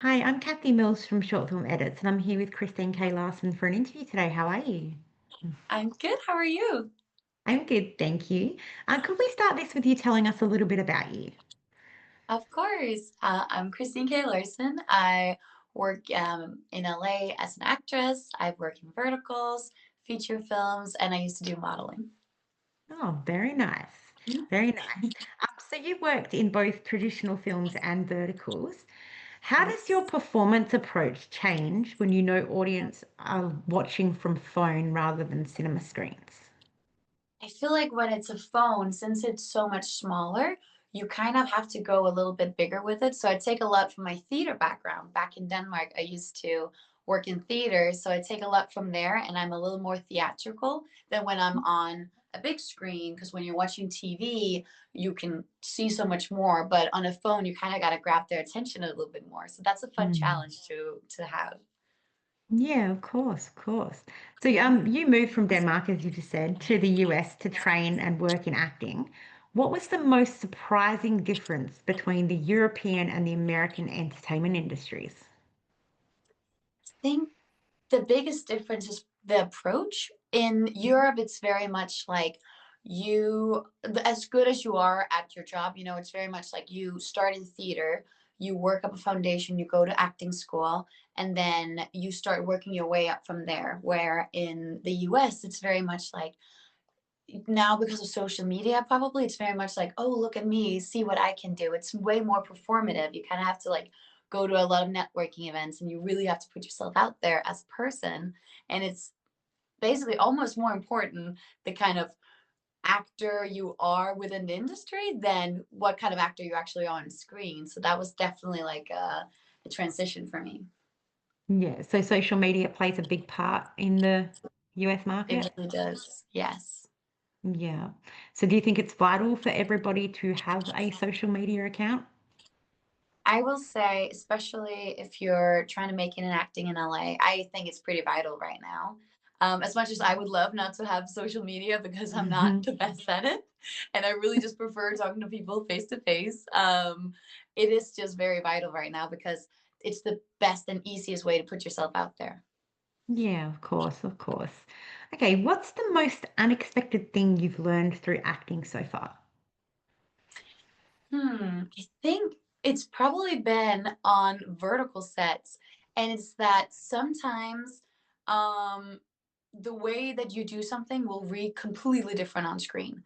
Hi, I'm Kathy Mills from Short Film Edits, and I'm here with Kristine K. Larson for an interview today. How are you? I'm good. How are you? I'm good, thank you. Could we start this with you telling us a little bit about you? Of course. I'm Kristine K. Larson. I work in LA as an actress. I've worked in verticals, feature films, and I used to do modeling. Oh, very nice. Mhm. Very nice. So you worked in both traditional films and verticals. How does your Yes. performance approach change when you know audience are watching from phone rather than cinema screens? I feel like when it's a phone, since it's so much smaller, you kind of have to go a little bit bigger with it. So I take a lot from my theater background. Back in Denmark, I used to work in theater. So I take a lot from there, and I'm a little more theatrical than when I'm on a big screen. Because when you're watching TV, you can see so much more. But on a phone, you kind of got to grab their attention a little bit more. So that's a fun Hmm. challenge to have. Yeah, of course, of course. So, you moved from Denmark, as you just said, to the US to train and work in acting. What was the most surprising difference between the European and the American entertainment industries? I think the biggest difference is the approach. In Europe, it's very much like you, as good as you are at your job, it's very much like you start in theater, you work up a foundation, you go to acting school, and then you start working your way up from there. Where in the US, it's very much like now because of social media, probably it's very much like, oh, look at me, see what I can do. It's way more performative. You kind of have to like go to a lot of networking events and you really have to put yourself out there as a person. And it's basically almost more important the kind of actor you are within the industry than what kind of actor you actually are on screen. So that was definitely like a transition for me. Yeah, so social media plays a big part in the US It market. really does. Yes. Yeah. So do you think it's vital for everybody to have a social media account? I will say, especially if you're trying to make it in acting in LA, I think it's pretty vital right now. As much as I would love not to have social media because I'm not Hmm. the best at it, and I really just prefer talking to people face to face, it is just very vital right now because it's the best and easiest way to put yourself out there. Yeah, of course, of course. Okay, what's the most unexpected thing you've learned through acting so far? I think it's probably been on vertical sets, and it's that sometimes um, the way that you do something will read completely different on screen.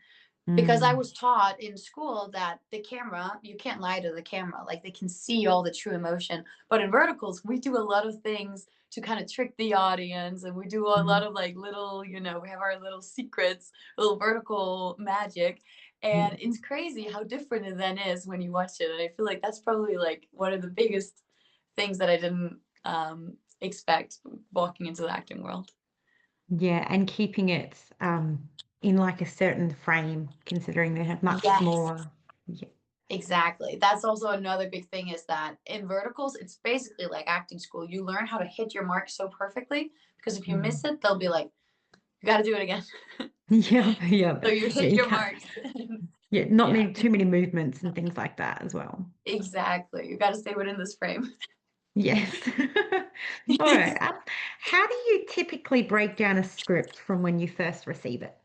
Because I Mm. was taught in school that the camera, you can't lie to the camera. Like they can see all the true emotion. But in verticals, we do a lot of things to kind of trick the audience, and we do a lot Mm. of like little, we have our little secrets, little vertical magic. And Yeah. it's crazy how different it then is when you watch it. And I feel like that's probably like one of the biggest things that I didn't expect walking into the acting world. Yeah, and keeping it in like a certain frame, considering they have much Yes. smaller. Yeah. Exactly. That's also another big thing is that in verticals, it's basically like acting school. You learn how to hit your mark so perfectly because if you miss Mm. it, they'll be like, you got to do it again. Yeah, yeah, So you yeah. hit You your can't. marks. Yeah, not Yeah, many too many movements and things like that as well. exactly. You got to stay within this frame. Yes. All right. How do you typically break down a script from when you first receive it?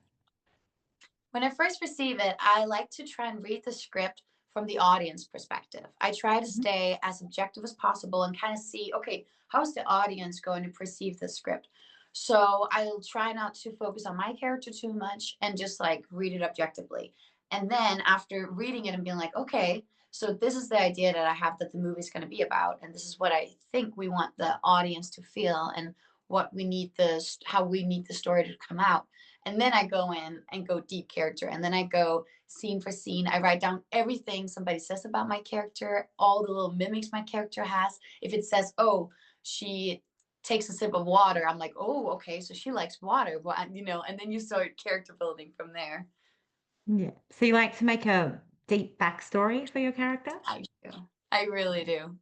When I first receive it, I like to try and read the script from the audience perspective. I try to Mhm. stay as objective as possible and kind of see, okay, how's the audience going to perceive the script? So I'll try not to focus on my character too much and just like read it objectively. And then after reading it and being like, okay, so this is the idea that I have that the movie's going to be about, and this is what I think we want the audience to feel, and what we need how we need the story to come out. And then I go in and go deep character. And then I go scene for scene. I write down everything somebody says about my character, all the little mimics my character has. If it says, oh, she takes a sip of water, I'm like, oh, okay, so she likes water. Well, and then you start character building from there. Yeah. So you like to make a deep backstory for your character? I do. I really do.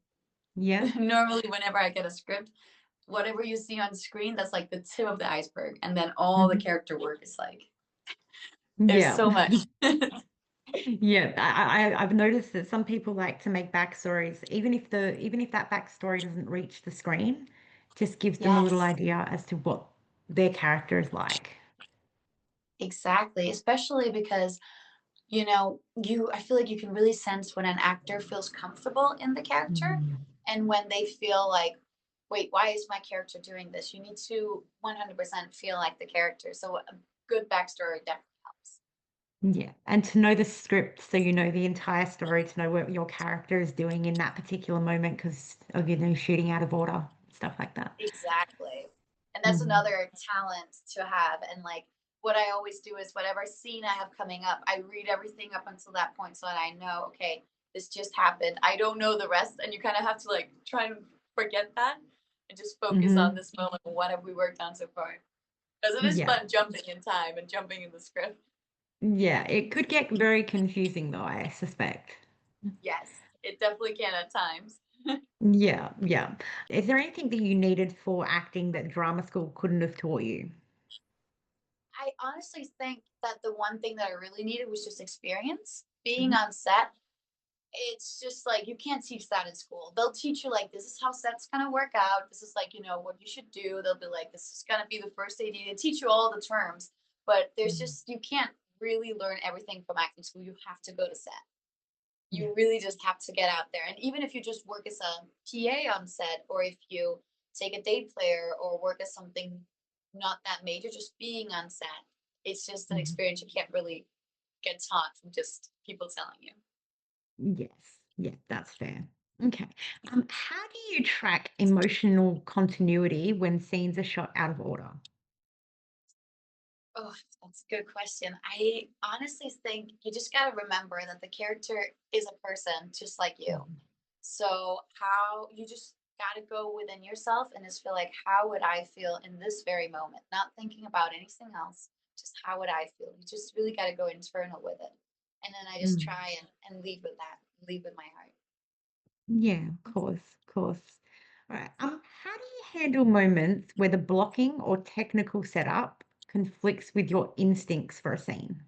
Yeah. Normally, whenever I get a script, whatever you see on screen, that's like the tip of the iceberg. And then all the Mhm. character work is like, there's Yeah. so much. Yeah, I've noticed that some people like to make backstories, even if that backstory doesn't reach the screen, just gives them a little Yes, idea as to what their character is like. exactly. Especially because, I feel like you can really sense when an actor feels comfortable in the character Mm. and when they feel like, wait, why is my character doing this? You need to 100% feel like the character. So a good backstory definitely helps. Yeah, and to know the script so you know the entire story, to know what your character is doing in that particular moment because of shooting out of order, stuff like that. Exactly. And that's Mm. another talent to have. And like what I always do is whatever scene I have coming up, I read everything up until that point so that I know, okay, this just happened. I don't know the rest. And you kind of have to like try and forget that and just focus on Hmm. this moment. What have we worked on so far? Because it is Yeah. fun jumping in time and jumping in the script. Yeah, it could get very confusing though, I suspect. Yes, it definitely can at times. Yeah, yeah. Is there anything that you needed for acting that drama school couldn't have taught you? I honestly think that the one thing that I really needed was just experience. Being Mhm. on set, it's just like you can't teach that in school. They'll teach you like this is how sets gonna work out. This is like what you should do. They'll be like this is gonna be the first AD. They teach you all the terms, but there's Mhm. just you can't really learn everything from acting school. You have to go to set. Yeah. You really just have to get out there. And even if you just work as a PA on set, or if you take a day player or work as something not that major, just being on set, it's just an Mhm. experience you can't really get taught from just people telling you. Yes. Yeah, that's fair. Okay. How do you track emotional continuity when scenes are shot out of order? Oh, that's a good question. I honestly think you just got to remember that the character is a person just like you. Mhm. So, how you just got to go within yourself and just feel like, how would I feel in this very moment? Not thinking about anything else, just how would I feel? You just really got to go internal with it. And then I just Mm. try and lead with that, lead with my heart. Yeah, of course, of course. All right. How do you handle moments where the blocking or technical setup conflicts with your instincts for a scene?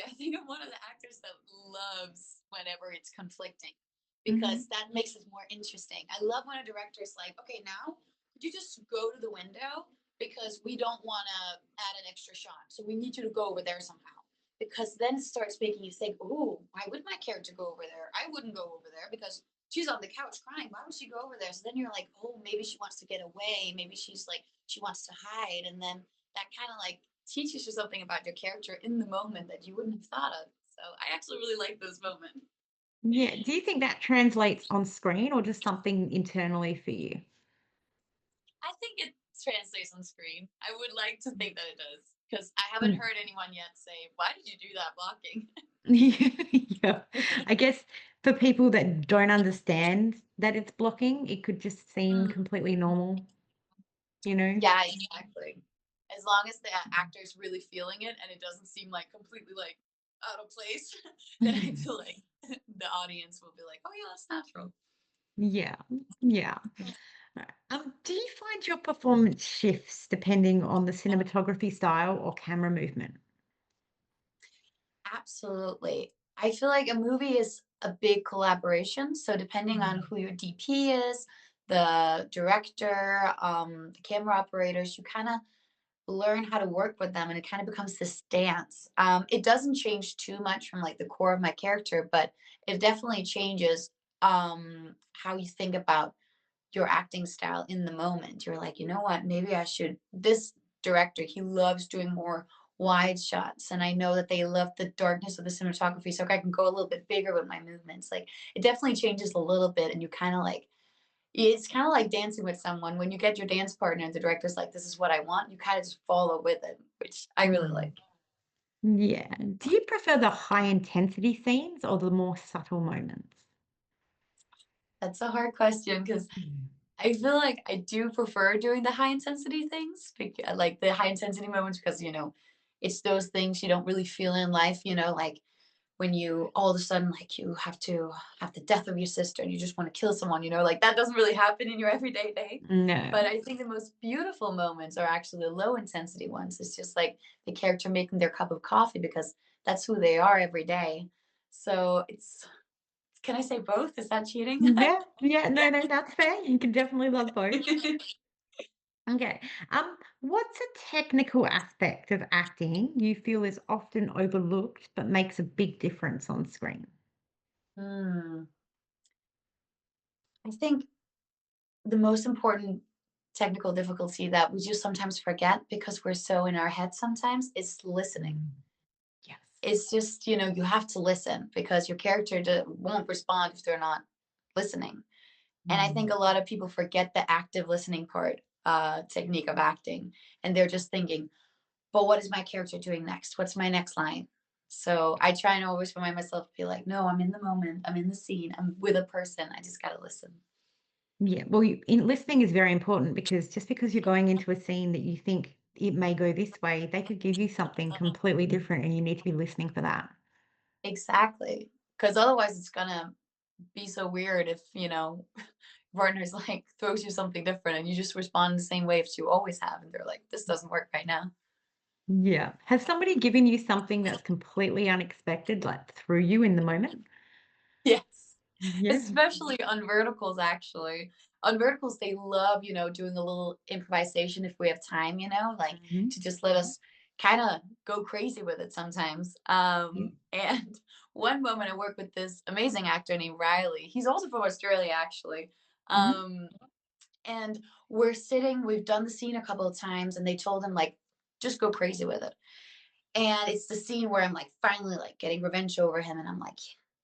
I think I'm one of the actors that loves whenever it's conflicting because Hmm. that makes it more interesting. I love when a director is like, okay, now could you just go to the window because we don't want to add an extra shot. So we need you to go over there somehow. Because then it starts making you think, oh, why would my character go over there? I wouldn't go over there because she's on the couch crying. Why would she go over there? So then you're like, oh, maybe she wants to get away. Maybe she's like, she wants to hide. And then that kind of like teaches you something about your character in the moment that you wouldn't have thought of. So I actually really like those moments. Yeah. Do you think that translates on screen or just something internally for you? I think it translates on screen. I would like to think that it does because I haven't Mm. heard anyone yet say, "Why did you do that blocking?" Yeah. I guess for people that don't understand that it's blocking, it could just seem Mm, completely normal, you know? yeah, exactly. As long as the actor is really feeling it and it doesn't seem like completely like out of place, then I feel like the audience will be like, "Oh yeah, that's natural." Yeah. Yeah. Do you find your performance shifts depending on the cinematography style or camera movement? Absolutely. I feel like a movie is a big collaboration. So depending on Mhm. who your DP is, the director, the camera operators, you kind of learn how to work with them and it kind of becomes this dance. It doesn't change too much from like the core of my character, but it definitely changes how you think about your acting style in the moment. You're like, you know what? Maybe I should. This director, he loves doing more wide shots, and I know that they love the darkness of the cinematography, so I can go a little bit bigger with my movements. Like it definitely changes a little bit, and you kind of like. It's kind of like dancing with someone. When you get your dance partner and the director's like, "This is what I want," you kind of just follow with it, which I really Mm. like. Yeah. Do you prefer the high intensity scenes or the more subtle moments? That's a hard question because Mm. I feel like I do prefer doing the high intensity things, like the high intensity moments, because it's those things you don't really feel in life, like when you all of a sudden like you have to have the death of your sister and you just want to kill someone, like that doesn't really happen in your everyday day. No. But I think the most beautiful moments are actually the low intensity ones. It's just like the character making their cup of coffee because that's who they are every day. So it's can I say both? Is that cheating? Yeah, yeah, no, no, that's fair. You can definitely love both. Okay. What's a technical aspect of acting you feel is often overlooked but makes a big difference on screen? Hmm. I think the most important technical difficulty that we just sometimes forget because we're so in our head sometimes is listening. Mm. Yes. It's just, you have to listen because your character won't respond if they're not listening. And I think Mm. a lot of people forget the active listening part, technique of acting. And they're just thinking, but what is my character doing next? What's my next line? So I try and always remind myself to be like, no, I'm in the moment. I'm in the scene. I'm with a person. I just got to listen. Yeah, well, listening is very important because just because you're going into a scene that you think it may go this way, they could give you something completely different, and you need to be listening for that. Exactly. Because otherwise, it's going to be so weird if, partner's like throws you something different and you just respond the same way as you always have. And they're like, this doesn't work right now. Yeah. Has somebody given you something that's completely unexpected, like through you in the moment? Yes. Yeah. Especially on verticals, actually. On verticals, they love, doing a little improvisation if we have time, like Hmm. to just let us kind of go crazy with it sometimes. Yeah. And one moment I worked with this amazing actor named Riley. He's also from Australia, actually. Hmm. Um, and we've done the scene a couple of times, and they told him, like, just go crazy with it. And it's the scene where I'm like finally like getting revenge over him, and I'm like,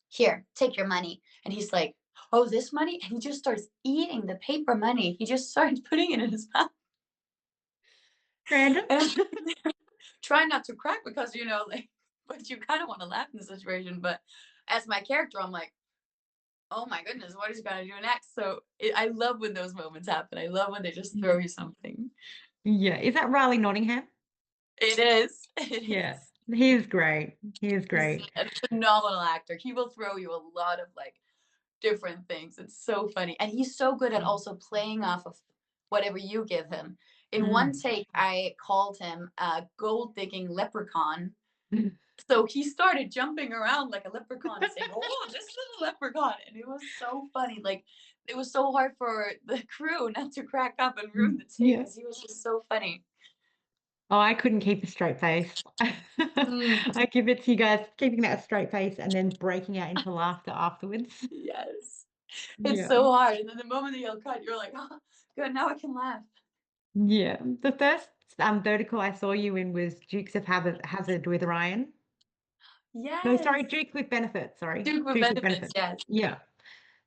here, take your money. And he's like, oh, this money? And he just starts eating the paper money. He just starts putting it in his mouth. Random. And I'm trying not to crack because, like, but you kind of want to laugh in the situation. But as my character, I'm like, oh my goodness, what is he going to do next? So I love when those moments happen. I love when they just throw you something. Yeah. Is that Riley Nottingham? It is. It Yeah. is. He is great. He is He's great. a phenomenal actor. He will throw you a lot of like different things. It's so funny. And he's so good at also playing off of whatever you give him. In one Mm. take, I called him a gold digging leprechaun. Mm. So he started jumping around like a leprechaun and saying, oh, this little leprechaun. And it was so funny. Like, it was so hard for the crew not to crack up and ruin the take Yeah. because he was just so funny. Oh, I couldn't keep a straight face. Mm, I give it to you guys, keeping that straight face and then breaking out into laughter afterwards. yes. It's Yeah. so hard. And then the moment that you'll cut, you're like, oh, good, now I can laugh. Yeah. The first vertical I saw you in was Dukes of Hazard with Ryan. No, sorry, Yes. Duke with Benefit. Sorry, Dude with Duke with benefits, Benefit. yes. Yeah.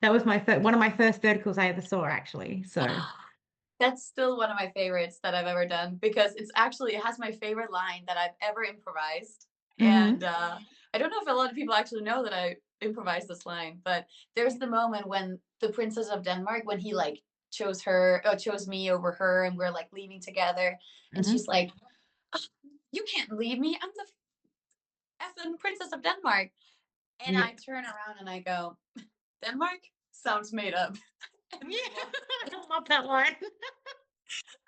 That was my one of my first verticals I ever saw, actually. So, That's still one of my favorites that I've ever done because it has my favorite line that I've ever improvised. And hmm. I don't know if a lot of people actually know that I improvised this line, but there's the moment when the Princess of Denmark, when he like chose me over her, and we're like leaving together, and she's Hmm. like, "Oh, you can't leave me. I'm the effing Princess of Denmark." And Yeah. I turn around and I go, Denmark sounds made up, and Yeah. move on. I love that line.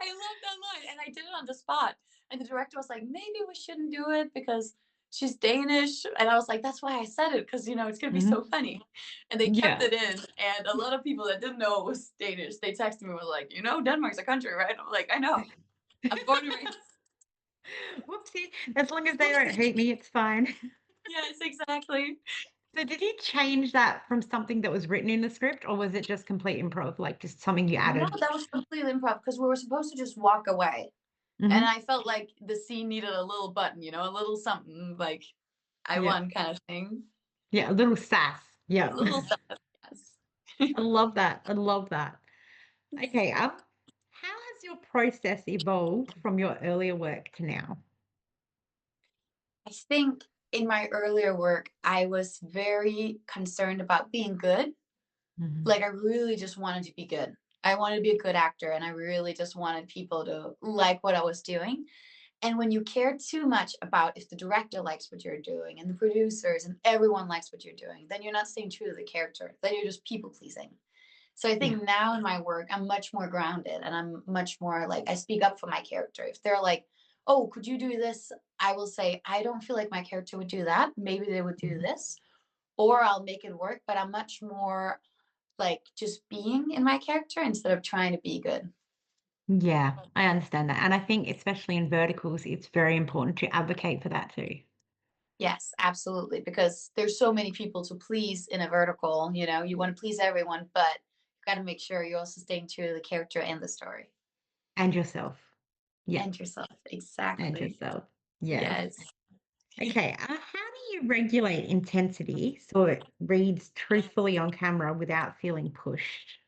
I love that line. And I did it on the spot. And the director was like, maybe we shouldn't do it because she's Danish. And I was like, that's why I said it, because it's gonna be so Hmm. funny. And they kept Yeah. it in. And a lot of people that didn't know it was Danish, they texted me and were like, Denmark's a country, right? I'm like, I know. I'm born and raised. Whoopsie. As long as they don't hate me, it's fine. Yes, exactly. So did you change that from something that was written in the script, or was it just complete improv, like just something you No, added? that was completely improv because we were supposed to just walk away. And Hmm. I felt like the scene needed a little button, a little something like I Yeah. won kind of thing. Yeah, a little sass. A Yeah. little stuff, yes. I love that. I love that. Okay, how has your process evolved from your earlier work to now? I think in my earlier work, I was very concerned about being good. Hmm. Like, I really just wanted to be good. I wanted to be a good actor, and I really just wanted people to like what I was doing. And when you care too much about if the director likes what you're doing and the producers and everyone likes what you're doing, then you're not staying true to the character. Then you're just people pleasing. So I Yeah. think now in my work, I'm much more grounded and I'm much more like I speak up for my character. If they're like, oh, could you do this? I will say, I don't feel like my character would do that. Maybe they would do Mhm. this, or I'll make it work. But I'm much more like just being in my character instead of trying to be good. Yeah, I understand that. And I think, especially in verticals, it's very important to advocate for that too. Yes, absolutely. Because there's so many people to please in a vertical, you know, you want to please everyone, but you got to make sure you're also staying true to the character and the story And yourself. Yeah, and yourself. and Exactly. yourself. Yes. Yes. Okay. How do you regulate intensity so it reads truthfully on camera without feeling pushed?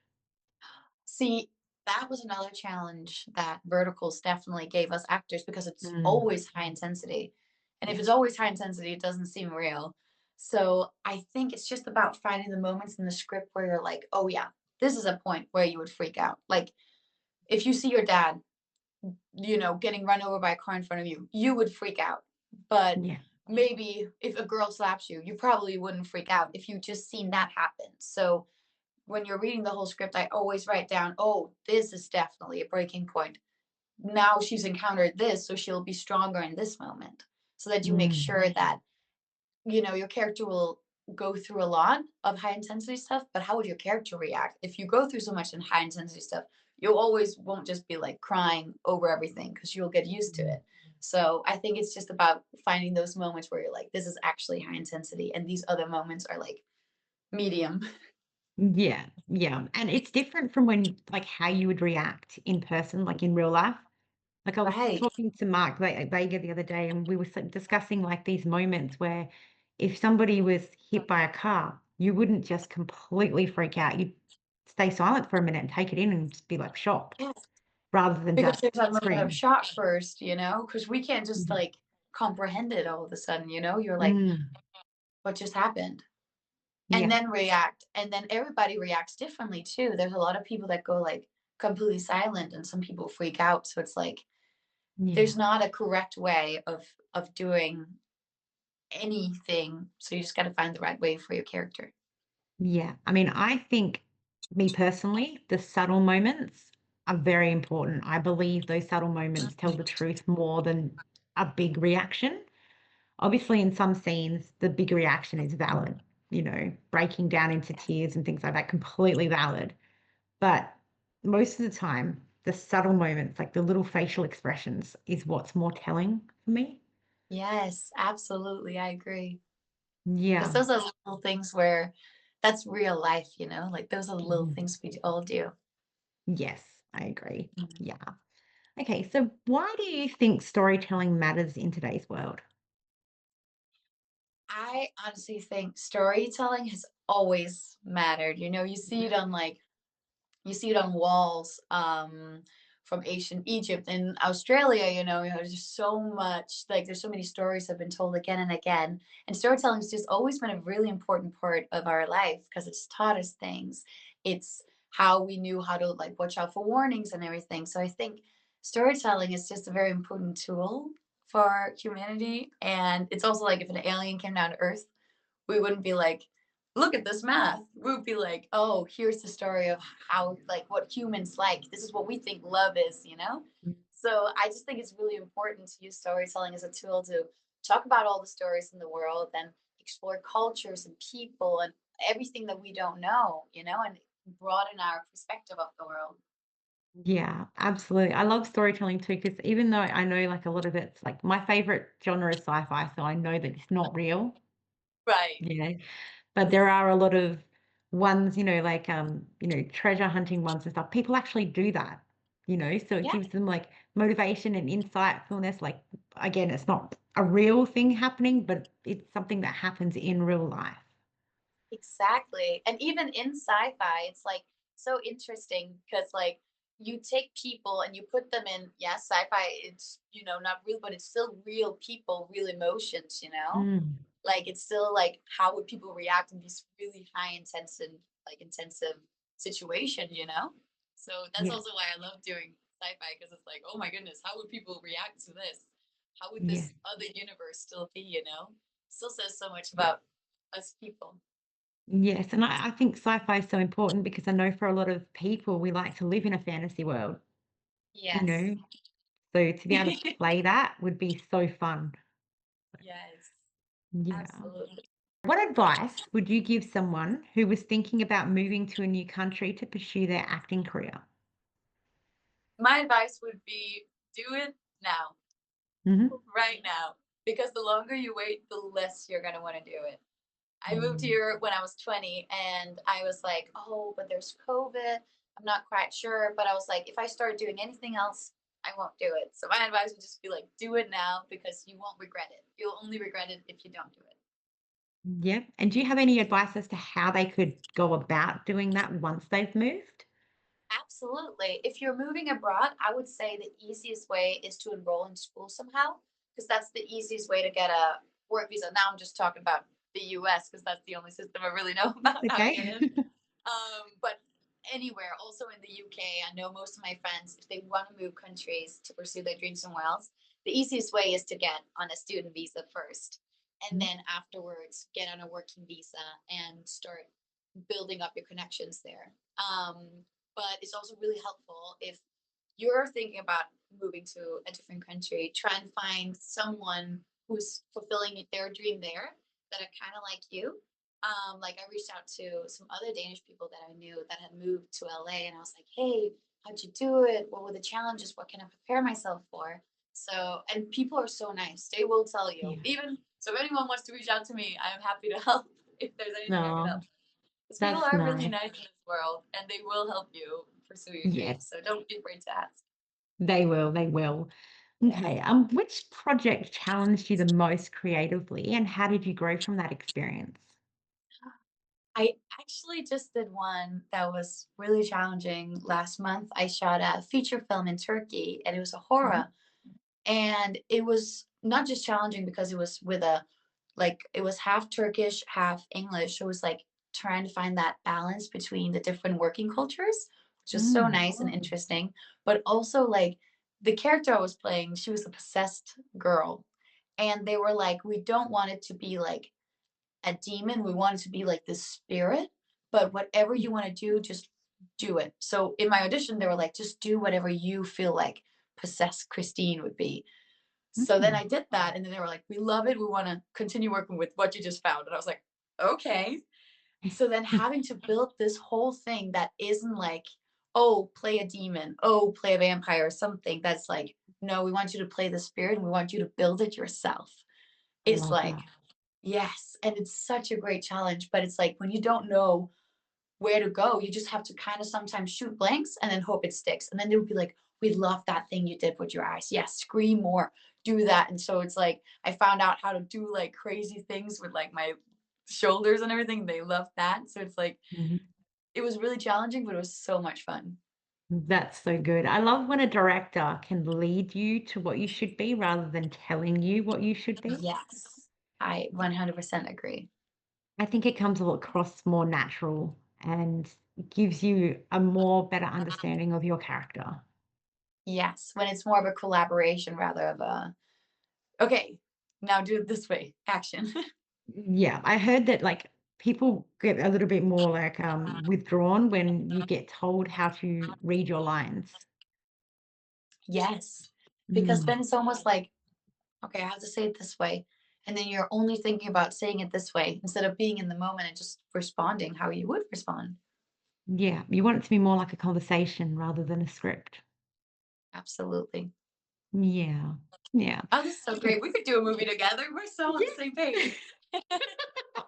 See, that was another challenge that verticals definitely gave us actors because it's Mm, always high intensity. And if yeah. it's always high intensity, it doesn't seem real. So I think it's just about finding the moments in the script where you're like, oh, yeah, this is a point where you would freak out. Like if you see your dad, you know, getting run over by a car in front of you, you would freak out. But Yeah. maybe if a girl slaps you, you probably wouldn't freak out if you just seen that happen. So when you're reading the whole script, I always write down, oh, this is definitely a breaking point. Now she's encountered this, so she'll be stronger in this moment. So that you make Mm, sure that, you know, your character will go through a lot of high intensity stuff, but how would your character react? If you go through so much in high intensity stuff, you always won't just be like crying over everything because you'll get used to mm. it. So I think it's just about finding those moments where you're like, this is actually high intensity, and these other moments are like medium. Yeah, yeah. And it's different from when, like, how you would react in person, like in real life. Like I was Right. talking to Mark Vega the other day, and we were discussing like these moments where if somebody was hit by a car, you wouldn't just completely freak out. You'd stay silent for a minute and take it in and just be like shocked Yeah. rather than Because just there's that moment of scream. shock first, you know, because we can't just Mhm. like comprehend it all of a sudden, you know, you're like, Mm, what just happened? And yeah, then react. And then everybody reacts differently too. There's a lot of people that go like completely silent and some people freak out. So it's like yeah, there's not a correct way of doing anything. So you just gotta find the right way for your character. yeah. I mean, I think me personally, the subtle moments are very important. I believe those subtle moments tell the truth more than a big reaction. Obviously, in some scenes, the big reaction is valid, breaking down into tears and things like that, completely valid. But most of the time, the subtle moments, like the little facial expressions, is what's more telling for me. Yes, absolutely. I agree. Because Yeah. those are little things where that's real life, you know, like those are the little Mhm. things we all do. Yes, I agree. Yeah. Okay, so why do you think storytelling matters in today's world? I honestly think storytelling has always mattered. You know, you see it on like you see it on walls from ancient Egypt and Australia, you know, there's just so much like there's so many stories have been told again and again. And storytelling has just always been a really important part of our life because it's taught us things. It's how we knew how to like watch out for warnings and everything. So I think storytelling is just a very important tool for humanity. And it's also like if an alien came down to Earth, we wouldn't be like, look at this math. We would be like, oh, here's the story of how, like, what humans like. This is what we think love is, you know? So I just think it's really important to use storytelling as a tool to talk about all the stories in the world and explore cultures and people and everything that we don't know, you know, and broaden our perspective of the world. Yeah, absolutely. I love storytelling too, because even though I know like a lot of it's like my favorite genre is sci-fi, so I know that it's not real, Right. you know, but there are a lot of ones, like treasure hunting ones and stuff. People actually do that, so it Yeah. gives them like motivation and insightfulness. Like again, it's not a real thing happening, but it's something that happens in real life. Exactly. And even in sci-fi, it's like so interesting because like you take people and you put them in, yeah, sci-fi, it's, you know, not real, but it's still real people, real emotions, you know? Mm, Like it's still like how would people react in these really high intensive, like intensive situations, you know? So that's yeah. also why I love doing sci-fi because it's like, oh my goodness, how would people react to this? How would Yeah. this other universe still be, you know? Still says so much about us people. Yes, and I think sci-fi is so important because I know for a lot of people we like to live in a fantasy world, you Yes. know. So to be able to play that would be so fun. Yes, Yeah. absolutely. What advice would you give someone who was thinking about moving to a new country to pursue their acting career? My advice would be do it now, Hmm. right now, because the longer you wait, the less you're going to want to do it. I moved Mm. here when I was 20 and I was like, oh, but there's COVID. I'm not quite sure. But I was like, if I start doing anything else, I won't do it. So my advice would just be like, do it now because you won't regret it. You'll only regret it if you don't do it. Yeah. And do you have any advice as to how they could go about doing that once they've moved? Absolutely. If you're moving abroad, I would say the easiest way is to enroll in school somehow, because that's the easiest way to get a work visa. Now I'm just talking about the US because that's the only system I really know That's about how to get okay. in. But anywhere, also in the UK, I know most of my friends, if they want to move countries to pursue their dreams somewhere else, the easiest way is to get on a student visa first. And then afterwards, get on a working visa and start building up your connections there. But it's also really helpful if you're thinking about moving to a different country, try and find someone who's fulfilling their dream there that are kind of like you. Like I reached out to some other Danish people that I knew that had moved to LA, and I was like, "Hey, how'd you do it? What were the challenges? What can I prepare myself for?" So, and people are so nice; they will tell you. Yeah. Even so, if anyone wants to reach out to me, I'm happy to help if there's anything I can help. No, Because people that's are really nice. nice in this world, and they will help you pursue your Yes, dreams. So don't be afraid to ask. they will. They will. Yes. Okay. Which project challenged you the most creatively, and how did you grow from that experience? I actually just did one that was really challenging last month. I shot a feature film in Turkey and it was a Mhm. horror. And it was not just challenging because it was with a, like, it was half Turkish, half English. So it was like trying to find that balance between the different working cultures, which was so Mm. nice and interesting. But also, like, the character I was playing, she was a possessed girl. And they were like, we don't want it to be like a demon. We want it to be like this spirit, but whatever you want to do, just do it. So in my audition, they were like, just do whatever you feel like possessed Kristine would be. So then Mm. I did that, and then they were like, we love it. We want to continue working with what you just found. And I was like, okay. So then having to build this whole thing that isn't like, oh, play a demon, oh, play a vampire, or something that's like, no, we want you to play the spirit and we want you to build it yourself. I It's love like, that. yes, and it's such a great challenge, but it's like when you don't know where to go, you just have to kind of sometimes shoot blanks and then hope it sticks. And then they'll be like, "We love that thing you did with your eyes. Yes, scream more, do that." And so it's like I found out how to do like crazy things with like my shoulders and everything. They love that. So it's like Mhm. it was really challenging, but it was so much fun. That's so good. I love when a director can lead you to what you should be rather than telling you what you should be. Yes, I 100% agree. I think it comes across more natural and gives you a more better understanding of your character. Yes, when it's more of a collaboration rather of a, okay, now do it this way, action. Yeah, I heard that like people get a little bit more like withdrawn when you get told how to read your lines. Yes, because Mm. then it's almost like, okay, I have to say it this way. And then you're only thinking about saying it this way instead of being in the moment and just responding how you would respond. Yeah, you want it to be more like a conversation rather than a script. Absolutely. Yeah. Yeah. Oh, this is so Okay. great. We could do a movie together. We're so on the Yeah. same page.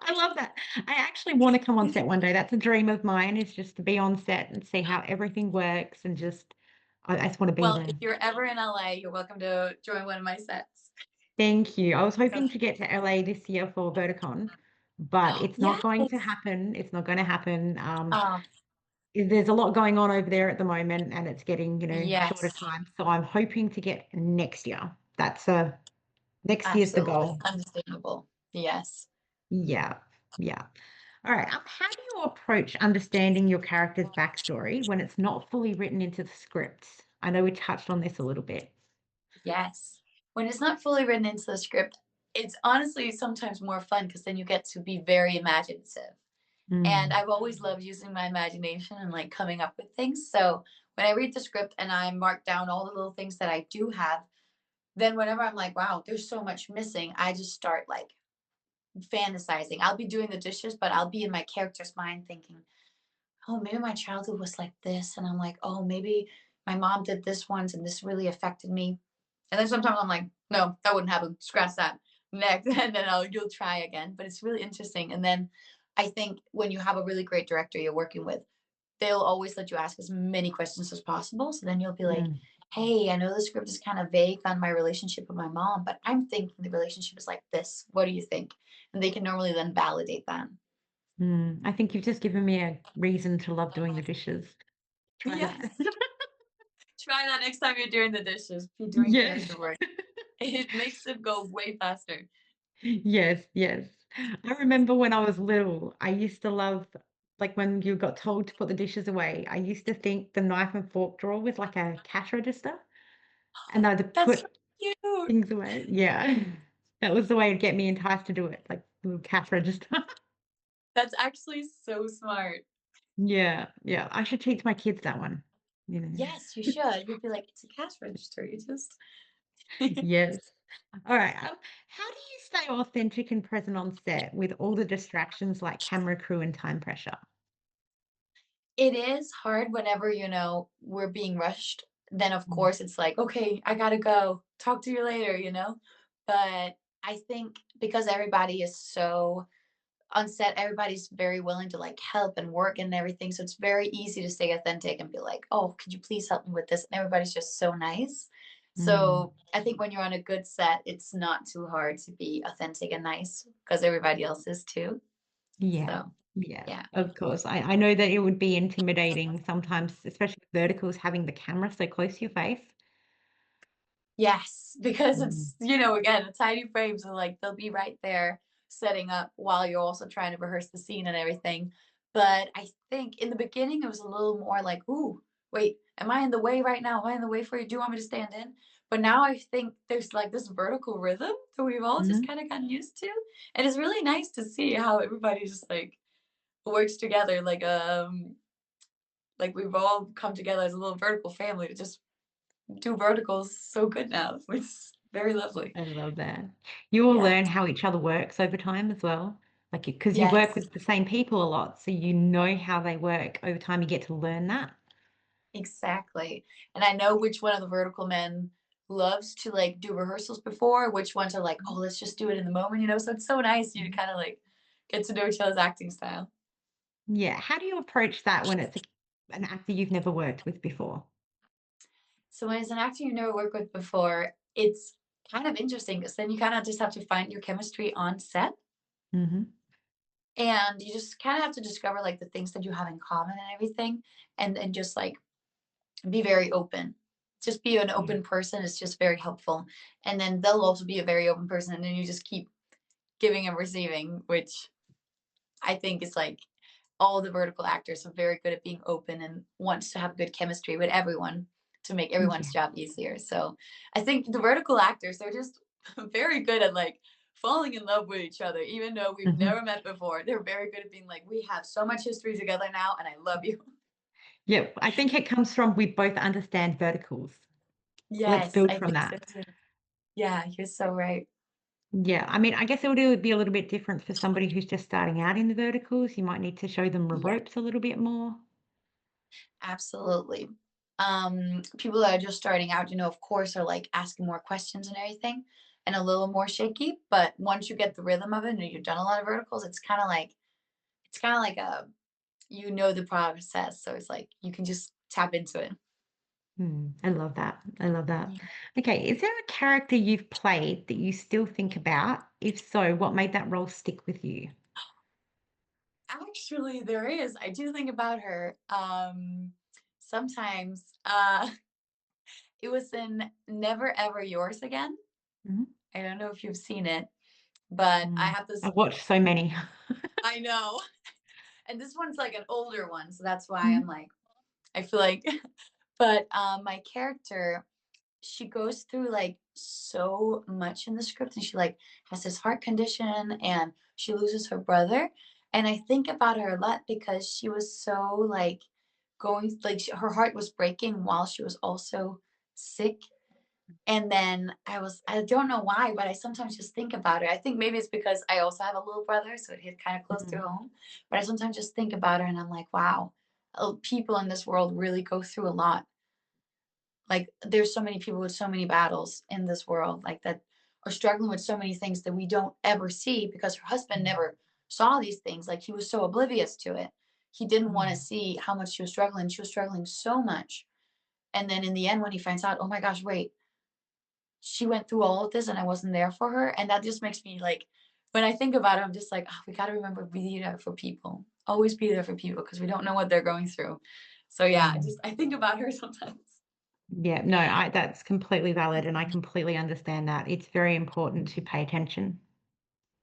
I love that. I actually want to come on set one day. That's a dream of mine is just to be on set and see how everything works and just I just want to be Well, there. if you're ever in LA, you're welcome to join one of my sets. Thank you. I was So, hoping to get to LA this year for Verticon, but it's not going to yes. happen. It's not going to happen. Oh, There's a lot going on over there at the moment and it's getting, shorter yes. time. So I'm hoping to get next year. Next year's the Absolutely. goal. Understandable. Yes. Yeah. Yeah. All right. How do you approach understanding your character's backstory when it's not fully written into the script? I know we touched on this a little bit. Yes. when it's not fully written into the script, it's honestly sometimes more fun because then you get to be very imaginative. And Mm, I've always loved using my imagination and like coming up with things. So when I read the script and I mark down all the little things that I do have, then whenever I'm like, wow, there's so much missing, I just start like fantasizing. I'll be doing the dishes, but I'll be in my character's mind thinking, oh, maybe my childhood was like this. And I'm like, oh, maybe my mom did this once and this really affected me. And then sometimes I'm like, no, that wouldn't happen. Scratch that. Next. And then you'll try again. But it's really interesting. And then I think when you have a really great director you're working with, they'll always let you ask as many questions as possible. So then you'll be like, mm, hey, I know the script is kind of vague on my relationship with my mom, but I'm thinking the relationship is like this. What do you think? And they can normally then validate that. I think you've just given me a reason to love doing the dishes. Try that. Yes. Try that next time you're doing the dishes, be doing Yes. character work. It makes it go way faster. Yes, yes. I remember when I was little, I used to love, like when you got told to put the dishes away, I used to think the knife and fork drawer was like a cash register and I'd That's so put cute. things away. Yeah. That was the way to get me enticed to do it, like the little cash register. That's actually so smart. Yeah, yeah. I should teach my kids that one, you Yes, you know. should. You'd be like, it's a cash register. You just Yes. All right. How do you stay authentic and present on set with all the distractions like camera crew and time pressure? It is hard whenever, we're being rushed. Then of Mm, course it's like, okay, I gotta go. Talk to you later. But I think because everybody is so on set, everybody's very willing to like help and work and everything. So it's very easy to stay authentic and be like, oh, could you please help me with this? And everybody's just so nice. mm. So I think when you're on a good set, it's not too hard to be authentic and nice because everybody else is too. Yeah, So yeah, yeah. of course. I know that it would be intimidating sometimes, especially with verticals, having the camera so close to your face. Yes, because Mm, it's, again, a tiny frame. So like they'll be right there setting up while you're also trying to rehearse the scene and everything. But I think in the beginning it was a little more like, ooh, wait, am I in the way right now? Am I in the way for you? Do you want me to stand in? But now I think there's like this vertical rhythm that we've all just mhm, kind of gotten used to. And it's really nice to see how everybody just like works together like we've all come together as a little vertical family to just do verticals so good now. It's very lovely. I love that. You all Yeah. learn how each other works over time as well. Like, because you work Yes, with the same people a lot, so you know how they work over time. You get to learn that. exactly. And I know which one of the vertical men loves to like do rehearsals before, which ones are like, oh, let's just do it in the moment. So it's so nice you to Mhm. kind of like get to know each other's acting style. Yeah. How do you approach that when it's an actor you've never worked with before? So when it's an actor you never worked with before, it's kind of interesting because then you kind of just have to find your chemistry on set. Hmm. And you just kind of have to discover like the things that you have in common and everything. And just like be very open. Just be an Yeah. open person is just very helpful. And then they'll also be a very open person. And then you just keep giving and receiving, which I think is like all the vertical actors are very good at being open and wants to have good chemistry with everyone to make everyone's Yeah. job easier. So I think the vertical actors, they're just very good at like falling in love with each other, even though we've Hmm. never met before. They're very good at being like, we have so much history together now, and I love you. Yeah. I think it comes from we both understand verticals. Let's Yes, build I from think so that. too. Yeah, you're so right. Yeah. I mean, I guess it would be a little bit different for somebody who's just starting out in the verticals. You might need to show them the Yeah, ropes a little bit more. absolutely. People that are just starting out, of course, are like asking more questions and everything and a little more shaky. But once you get the rhythm of it and you've done a lot of verticals, it's kind of like the process. So it's like you can just tap into it. I love that. I love that. Yeah. Okay. Is there a character you've played that you still think about? If so, what made that role stick with you? Actually, there is. I do think about her. Sometimes it was in Never Ever Yours Again. Mhm. I don't know if you've seen it, but I Mm. have this. I've watched so many. I know. And this one's like an older one, so that's why I'm Mhm. like, I feel like, but my character, she goes through like so much in the script, and she like has this heart condition, and she loses her brother. And I think about her a lot because she was so like going like her heart was breaking while she was also sick. And then I don't know why, but I sometimes just think about it. I think maybe it's because I also have a little brother, so it hit kind of close to Mm, home. But I sometimes just think about her and I'm like, wow, people in this world really go through a lot. Like there's so many people with so many battles in this world, like that are struggling with so many things that we don't ever see because her husband mm, never saw these things. Like he was so oblivious to it. He didn't want to mm, see how much she was struggling. She was struggling so much. And then in the end, when he finds out, oh my gosh, wait, she went through all of this and I wasn't there for her. And that just makes me like, when I think about it, I'm just like, oh, we got to remember be there for people. Always be there for people because we don't know what they're going through. So yeah, mm. I think about her sometimes. Yeah, no, that's completely valid, and I completely understand that. It's very important to pay attention.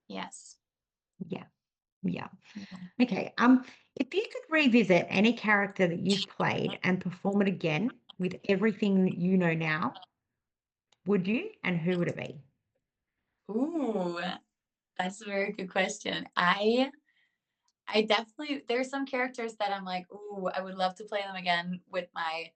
Yes. Yeah, yeah. Yeah. Okay. If you could revisit any character that you've played and perform it again with everything that you know now, would you? And who would it be? Ooh, that's a very good question. I definitely there's some characters that I'm like, ooh, I would love to play them again with my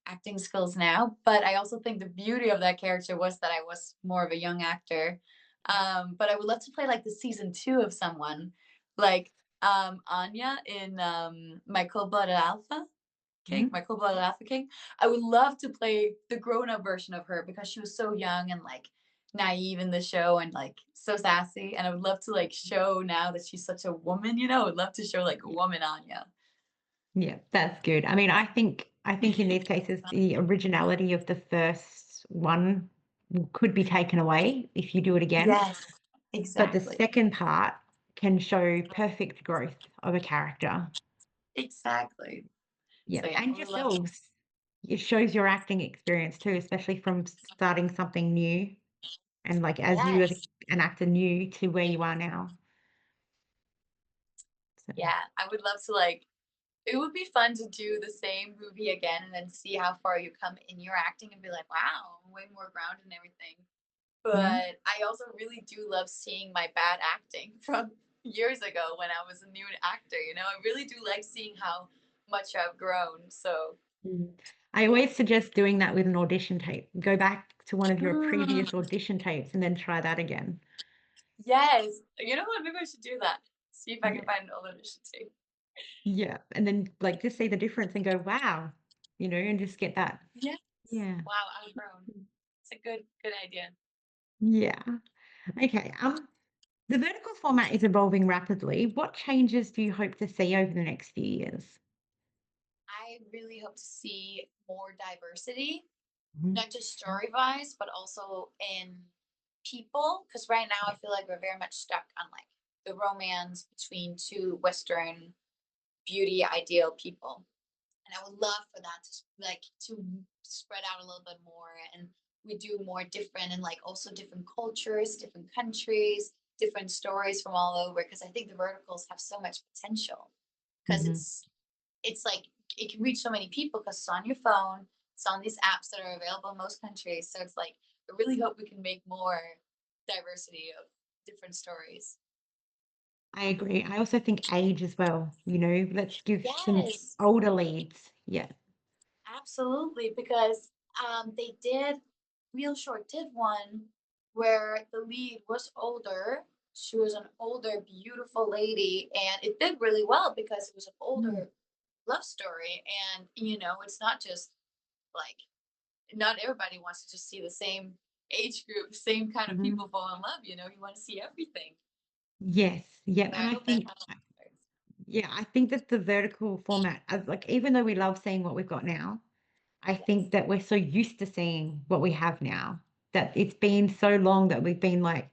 acting skills now. But I also think the beauty of that character was that I was more of a young actor. But I would love to play like the season two of someone, like Anya in My Cold Blooded Alpha King, Mhm. My Cold Blooded Alpha King. I would love to play the grown up version of her because she was so young and like naive in the show and like so sassy. And I would love to like show now that she's such a woman, you know, I would love to show like a Yeah, woman Anya. yeah, that's good. I mean, I think in these cases the originality of the first one could be taken away if you do it again, Yes, but the exactly. second part can show perfect growth of a character. Exactly. Yeah, So yeah, and I would love to. yourselves. It shows your acting experience too, especially from starting something new and like as you as Yes. an actor new to where you are now. So, Yeah, I would love to like it would be fun to do the same movie again and then see how far you come in your acting and be like, wow, I'm way more grounded and everything. mhm. But I also really do love seeing my bad acting from years ago when I was a new actor. You know, I really do like seeing how much I've grown. So, Mm. I always suggest doing that with an audition tape. Go back to one of your mm, previous audition tapes and then try that again. yes, you know what? Maybe I should do that. See if I can Yeah. find an old audition tape. Yeah. And then like just see the difference and go, wow, and just get that. Yes. Yeah. Wow, I've grown. It's a good idea. Yeah. Okay. The vertical format is evolving rapidly. What changes do you hope to see over the next few years? I really hope to see more diversity, Mhm. not just story wise, but also in people. Because right now I feel like we're very much stuck on like the romance between two Western beauty ideal people. And I would love for that to like to spread out a little bit more and we do more different and like also different cultures, different countries, different stories from all over. Because I think the verticals have so much potential because Mhm. it's like it can reach so many people because it's on your phone, it's on these apps that are available in most countries. So it's like I really hope we can make more diversity of different stories. I agree. I also think age as well. Let's give some Yes, older leads. Yeah. absolutely. Because they did Real Short did one where the lead was older. She was an older, beautiful lady, and it did really well because it was an Mm. older love story. And you know, it's not just like not everybody wants to just see the same age group, same kind of Mhm. people fall in love. You know, you want to see everything. Yes. Yep. So And I I hope that think, yeah, I think that the vertical format, like, even though we love seeing what we've got now, I think yes, that we're so used to seeing what we have now that it's been so long that we've been like,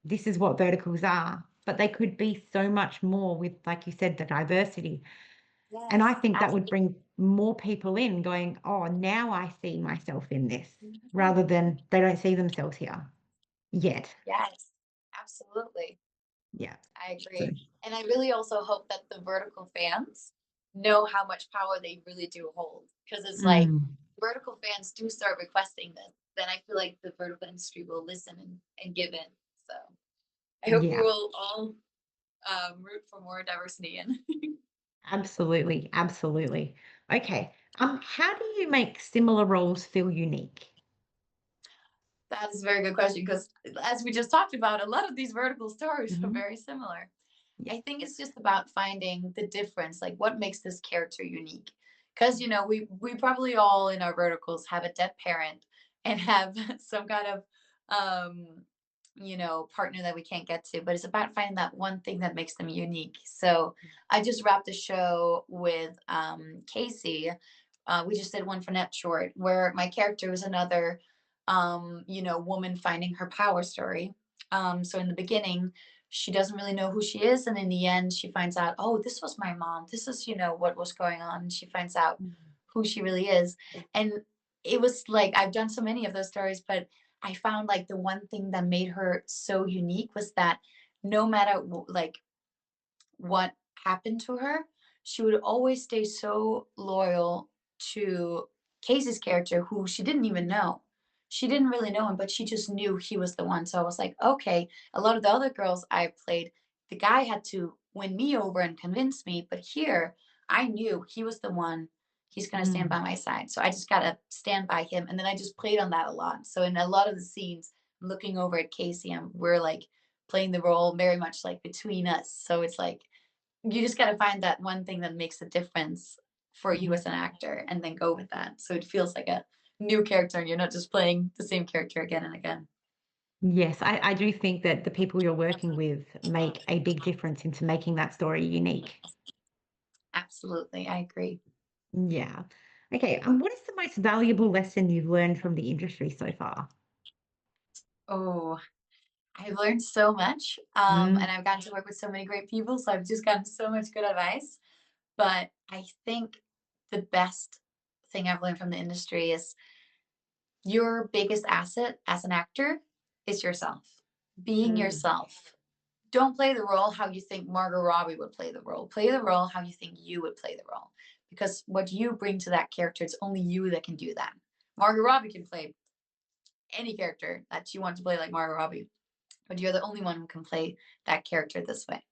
this is what verticals are. But they could be so much more with, like you said, the diversity. And I yes, think that would absolutely. bring more people in going, oh, now I see myself in this, Mhm. rather than they don't see themselves here yet. Yes, absolutely. Yeah. I So, agree. And I really also hope that the vertical fans know how much power they really do hold. Because it's like mm. vertical fans do start requesting this, then I feel like the vertical industry will listen and give in. So I hope we Yeah, will all root for more diversity in. absolutely, absolutely. Okay. How do you make similar roles feel unique? That is a very good question because, as we just talked about, a lot of these vertical stories are Hmm. very similar. Yeah. I think it's just about finding the difference, like what makes this character unique. Because we probably all in our verticals have a dead parent and have some kind of partner that we can't get to. But it's about finding that one thing that makes them unique. So I just wrapped the show with Casey. We just did one for Net Short where my character was another woman finding her power story. So in the beginning, she doesn't really know who she is, and in the end, she finds out, oh, this was my mom. This is, what was going on. And she finds out Mm. who she really is. And it was like I've done so many of those stories, but I found like the one thing that made her so unique was that no matter like what happened to her, she would always stay so loyal to Casey's character, who she didn't even know. She didn't really know him, but she just knew he was the one. So I was like, okay, a lot of the other girls I played, the guy had to win me over and convince me. But here, I knew he was the one. He's going to stand Mm. by my side. So I just got to stand by him. And then I just played on that a lot. So in a lot of the scenes, I'm looking over at Casey and we're like playing the role very much like between us. So it's like, you just got to find that one thing that makes a difference for you Mhm. as an actor and then go with that. So it feels like a new character and you're not just playing the same character again and again. Yes, I do think that the people you're working with make a big difference into making that story unique. Absolutely. I agree. Yeah. Okay. What is the most valuable lesson you've learned from the industry so far? Oh, I've learned so much. And Mm, I've gotten to work with so many great people. So I've just gotten so much good advice. But I think the best thing I've learned from the industry is your biggest asset as an actor is yourself. Being mm, yourself. Don't play the role how you think Margot Robbie would play the role. Play the role how you think you would play the role. Because what you bring to that character, it's only you that can do that. Margot Robbie can play any character that she wants to play like Margot Robbie, but you're the only one who can play that character this way.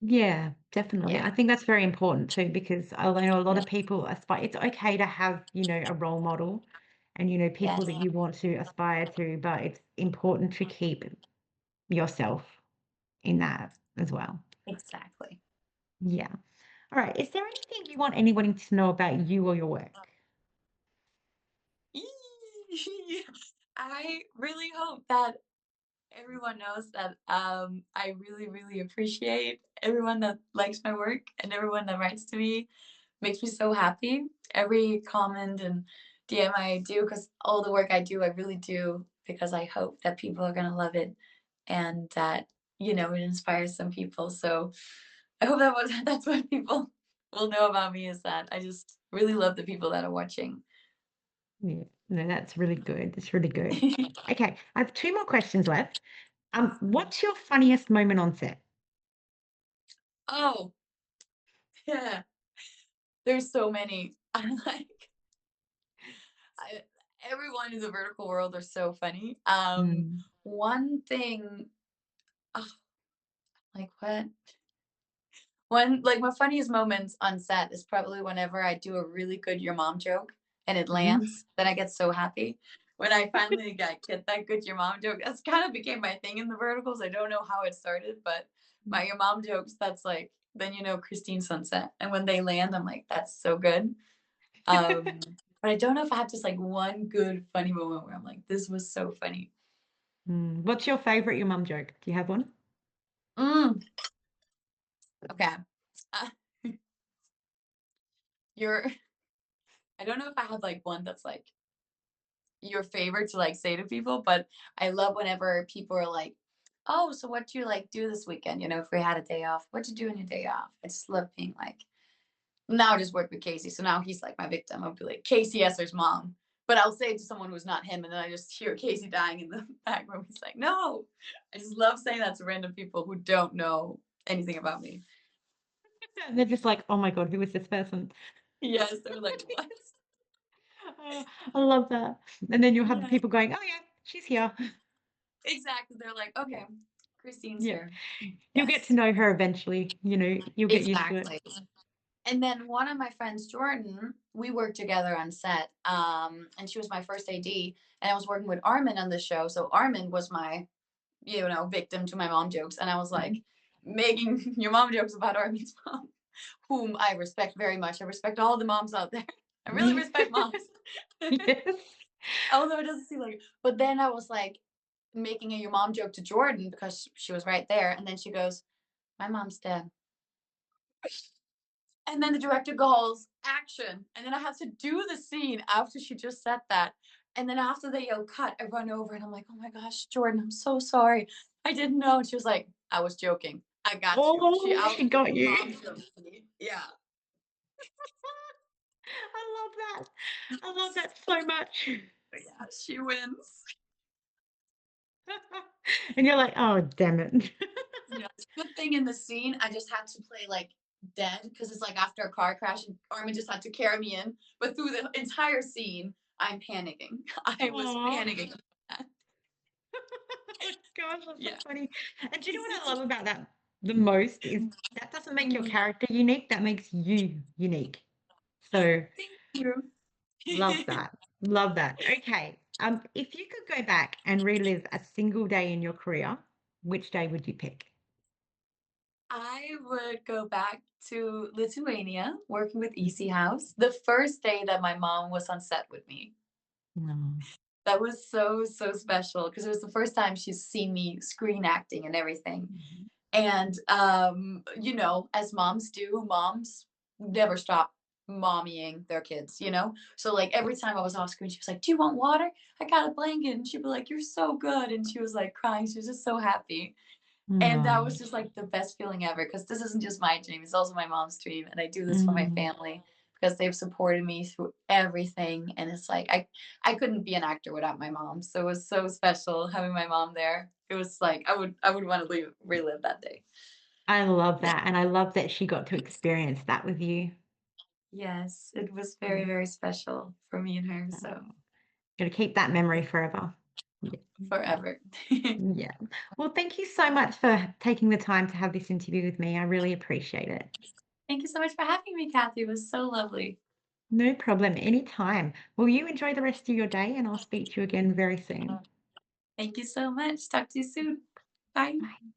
yeah, definitely. Yeah. I think that's very important too, because I know a lot Yes. of people aspire. It's okay to have, a role model and, people Yes. that you want to aspire to, but it's important to keep yourself in that as well. Exactly. Yeah. All right. Is there anything you want anyone to know about you or your work? I really hope that everyone knows that I really, really appreciate everyone that likes my work and everyone that writes to me makes me so happy. Every comment and DM I do, because all the work I do, I really do because I hope that people are gonna love it and that it inspires some people. So I hope that that's what people will know about me is that I just really love the people that are watching. Yeah. No, that's really good. That's really good. Okay. I have two more questions left. What's your funniest moment on set? Oh, yeah. There's so many. I'm like, I, everyone in the vertical world are so funny. Mm, One thing, oh, like what? One like my funniest moments on set is probably whenever I do a really good your mom joke and it mm. lands, then I get so happy. When I finally get that good your mom joke, that's kind of became my thing in the verticals. I don't know how it started, but my your mom jokes, that's like then Kristine Sunset. And when they land, I'm like, that's so good. But I don't know if I have just like one good funny moment where I'm like, this was so funny. What's your favorite your mum joke? Do you have one? Mm, okay. Uh, you're I don't know if I have like one that's like your favorite to like say to people, but I love whenever people are like, "Oh, so what do you like do this weekend? If we had a day off, what you do on your day off?" I just love being like. Now I just work with Casey, so now he's like my victim. I'll be like Casey Esser's mom, but I'll say it to someone who's not him, and then I just hear Casey dying in the back room. He's like, "No!" I just love saying that to random people who don't know anything about me. And they're just like, oh my God, who is this person? Yes, they're like, "What?" Oh, I love that. And then you'll have the Yeah, people going, "Oh, yeah, she's here." exactly. They're like, okay, Christine's Yeah. here. You'll get to Yes, know her eventually, you'll get used to it. exactly. And then one of my friends, Jordan, we worked together on set, and she was my first AD, and I was working with Armin on the show. So Armin was my, victim to my mom jokes, and I was like Mhm. making your mom jokes about Armin's mom, whom I respect very much. I respect all the moms out there. I really respect moms, Yes. although it doesn't seem like it. But then I was like making a your mom joke to Jordan because she was right there, and then she goes, "My mom's dead." And then the director goes, action. And then I have to do the scene after she just said that. And then after they yell cut, I run over and I'm like, oh my gosh, Jordan, I'm so sorry. I didn't know. And she was like, I was joking. I got you. She Oh, she out got you. mom joked me. Yeah. I love that. I love that so much. Yeah, she wins. And you're like, "Oh, damn it." Yeah. Good thing in the scene, I just had to play like dead because it's like after a car crash and Armin just had to carry me in. But through the entire scene, I'm panicking. I was Aw. panicking. Oh my gosh, that's so Yeah. funny. And do you know what I love about that the most is that doesn't make your Mhm. character unique, that makes you unique. So Thank you. love that. Love that. Okay. If you could go back and relive a single day in your career, which day would you pick? I would go back to Lithuania, working with Easy Mhm. House, the first day that my mom was on set with me. No. That was so, so special because it was the first time she's seen me screen acting and everything. Mhm. And, as moms do, moms never stop mommying their kids, you know? So, like, every time I was off screen, she was like, "Do you want water? I got a blanket." And she'd be like, "You're so good." And she was like crying. She was just so happy. And that No. was just like the best feeling ever because this isn't just my dream, it's also my mom's dream. And I do this for my Mm. family because they've supported me through everything. And it's like I couldn't be an actor without my mom. So it was so special having my mom there. It was like I would want to relive that day. I love that. And I love that she got to experience that with you. Yes, it was very, Yeah. very special for me and her. So Oh, gotta keep that memory forever. Yeah. forever. Yeah. Well, thank you so much for taking the time to have this interview with me. I really appreciate it. Thank you so much for having me, Kathy. It was so lovely. No problem. Anytime. Well, you enjoy the rest of your day, and I'll speak to you again very soon. Thank you so much. Talk to you soon. Bye. Bye.